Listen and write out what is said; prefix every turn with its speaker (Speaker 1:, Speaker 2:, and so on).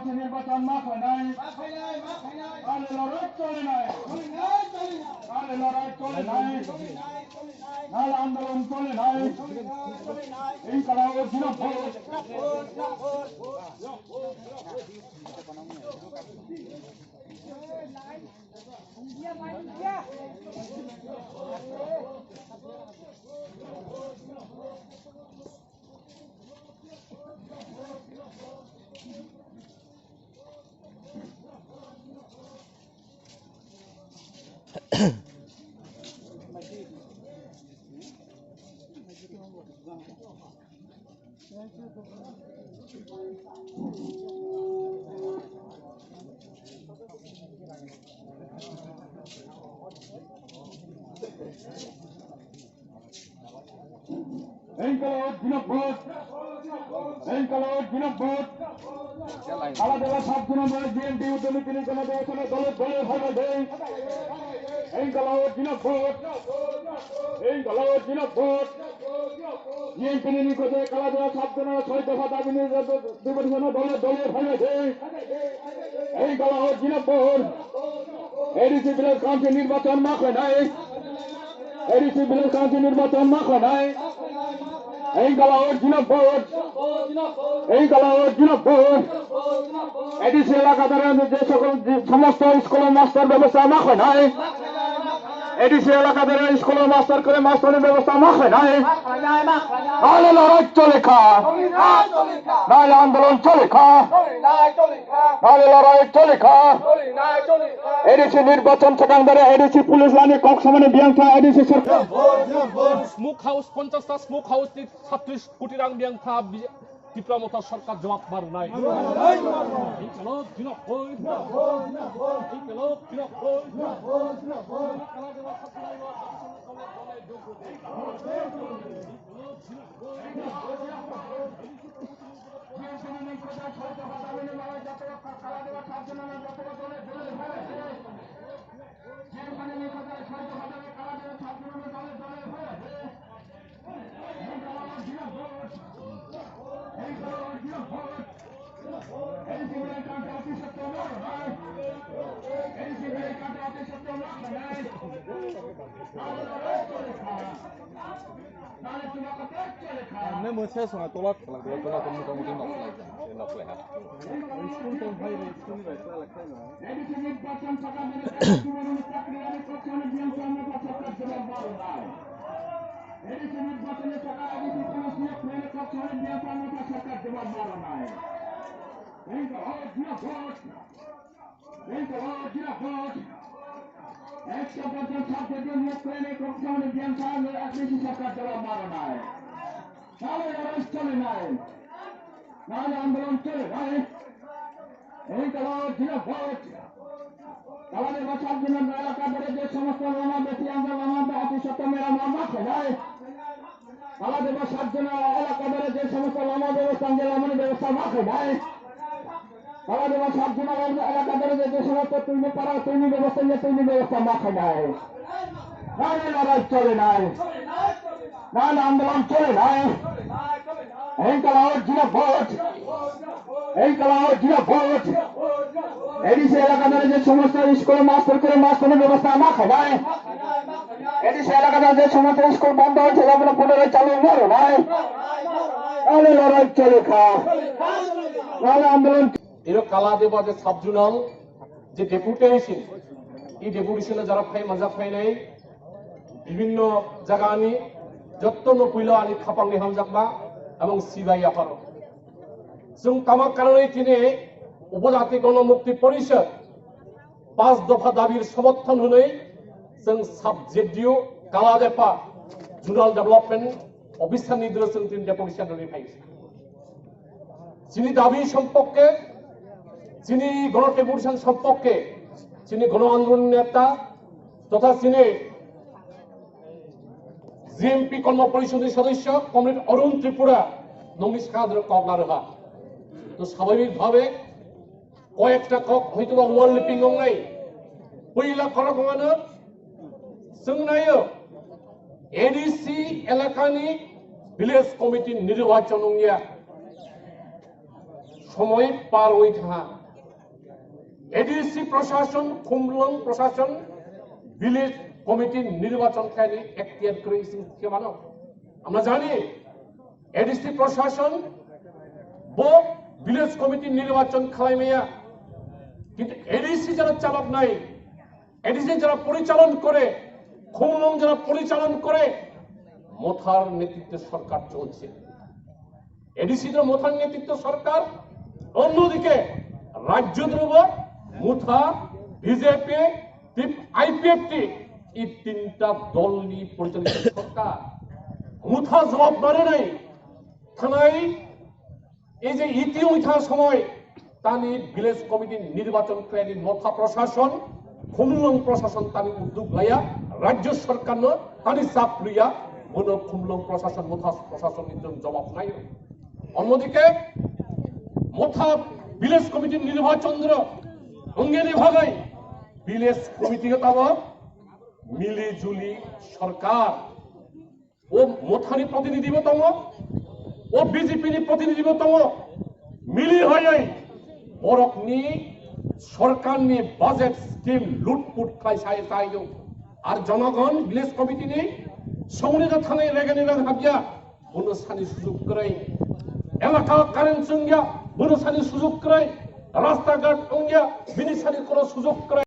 Speaker 1: কাছে নির্বাচন মাফ হয় নাই, আরে লড়াই চলে নাই, আরে লড়াই চলে নাই, নাহলে আন্দোলন চলে নাই, এই কালাও জিনাফত এই কালাও জিনাফত আলাদা সাবধান বলে বিএনপি উদ্যমী তিনি কোন দলে দলে ভাবে দেয় এই কালাও জিনাফত বিএনপি নিকটে কালা দেওয়া সাবধান 6 দফা দাবি নির্বাচন দলে দলে ভাবে দেয় এই কালাও জিনাফত এডিসি ভিলেজ কাউন্সিল নির্বাচন মাফ হয় নাই, এডিসি ভিলেজ কাউন্সিল নির্বাচন মাফ হয় নাই, এই কালাও জিনাফত এডিসি এলাকাতে যে সকল সমস্ত স্কুলের মাস্টার ব্যবস্থা মাফ হয় নাই, এডিসি এলাকাতে স্কুলের মাস্টার করে মাস্টারের ব্যবস্থা মাফ হয় নাই, নাহলে লড়াই চলে খা, নাহলে আন্দোলন চলে খা, নাহলে লড়াই চলে খা। এডিসি নির্বাচন সেখানকারে এডিসি পুলিশ লাইনে কক্সমানে বিয়াংথা এডিসি সরকার
Speaker 2: স্মোক হাউস 50টা স্মোক হাউস 36 কোটি রাং বিয়াংথা ত্রিপুরা সরকার জবাব মার নাই
Speaker 3: Ini menurut saya sangat tolak kalau dia tolak mudah-mudahan nak lihat. School pun baik, school ni baik lah kan.
Speaker 1: আন্দোলন চলে নাই, এই কালাও জিনাফত কালাদের বাঁচার জন্য এলাকা ধরে যে সমস্ত লামা বেশি আন্দোলন অতি সত্য মেরা মাফ হয়ে যায়, কালাদের বাঁচার জন্য এলাকা ধরে যে সমস্ত লামা ব্যবস্থা লামনি ব্যবস্থা মাফ হয়ে যায়, কালাদের বাঁচার জন্য এলাকা ধরে যে সমস্ত তৈরি পাড়া তৈরি ব্যবস্থা মাফ হয়ে যায়, নাহলে লড়াই চলে নাই, নাহলে আন্দোলন চলে নাই। এই কালাও জিনাফত এডিসি এলাকা ধরে যে সমস্ত স্কুল মাস্টার করে মাস্টারের ব্যবস্থা না খায়, এডিসি এলাকা ধরে যে সমস্ত স্কুল বন্ধ হয়েছে সেগুলো পুনরায় চালু করো নাই, নাহলে লড়াই চলে খা, নাহলে আন্দোলন।
Speaker 2: এর কালা দেবা যে সাব জোনাল যে ডেপুটেশন এই ডেপুটেশনে যারা ফাই মাজা ফাই নাই বিভিন্ন জায়গা আনি যত্ন পইল আনি খাপাংনি হামজাকবা এবং সিবাই আফার जों कामा कारणे दिनै उपजाति गणमुक्ति परिषद 5 दफा दाबिर समर्थन होनाय जों साबजेक्टिव कालादेपा जुनाल डेभेलपमेन्ट अफिसार निर्देशन जों डेपुटेशन होनाय যিনি দাবি সম্পর্কে যিনি গণ ডেপুটেশন সম্পর্কে যিনি গণ আন্দোলন নেতা তথা যিনি জিএমপি কর্ম পরিষদের সদস্য কমরেড অরুণ ত্রিপুরা নমিস কাদের কগলারহা তো স্বাভাবিকভাবে কয়েকটা কক হয়তো ওয়াল লিপিং নাই পয়লা খরগমানো जों नायो एडीसी एलाकानि ভিলেজ কমিটি নির্বাচন সময় পার হয়ে থাকা এডিসি প্রশাসন খুমলং প্রশাসন ভিলেজ কমিটির নির্বাচন খালি এখতিয়ার করেছে কেমন আমরা জানি এডিসি প্রশাসন ভিলেজ কমিটির নির্বাচন খালাইমেয়া কিন্তু এডিসি যারা চালক নাই এডিসি যারা পরিচালন করে খুমলং যারা পরিচালন করে মোথার নেতৃত্বে সরকার চলছে এডিসি মোথার নেতৃত্ব সরকার অন্যদিকে রাজ্য দ্রব মুথা বিজেপি আইপিএফটি এই তিনটা দল নিয়ে পরিচালিত সরকার মুথা জবাব মানে নাই থানায় এই যে ইতি উঠার সময় তানি ভিলেজ কমিটির নির্বাচন করে মথা প্রশাসন খুমলং প্রশাসন তানি উদ্যোগ লাইয়া রাজ্য সরকার তানি চাপ লইয়া মনে খুমলং প্রশাসন মথা প্রশাসনের জন্য জবাব নাই অন্যদিকে মথা ভিলেজ কমিটির নির্বাচন অঙ্গেনি ভাগাই ভিলেজ কমিটি তাব মিলি জুলি সরকার ও মথানি প্রতিনিধিতম ও বিজেপি প্রতিনিধিতম মিলি হয়ে বরকনি সরকার নিয়ে বাজেট স্কিম লুটপুট খাই সাই সাই আর জনগণ ভিলেজ কমিটি নিয়ে সংনিধা থানায় রেগানি রাগ হাবিয়া বনসানি সুযোগ করে এলাকা কারেন্ট সঙ্গিয়া বনসানি সুযোগ করে রাস্তাঘাট অঙ্গিয়া বিনিসানি কোনো সুযোগ করে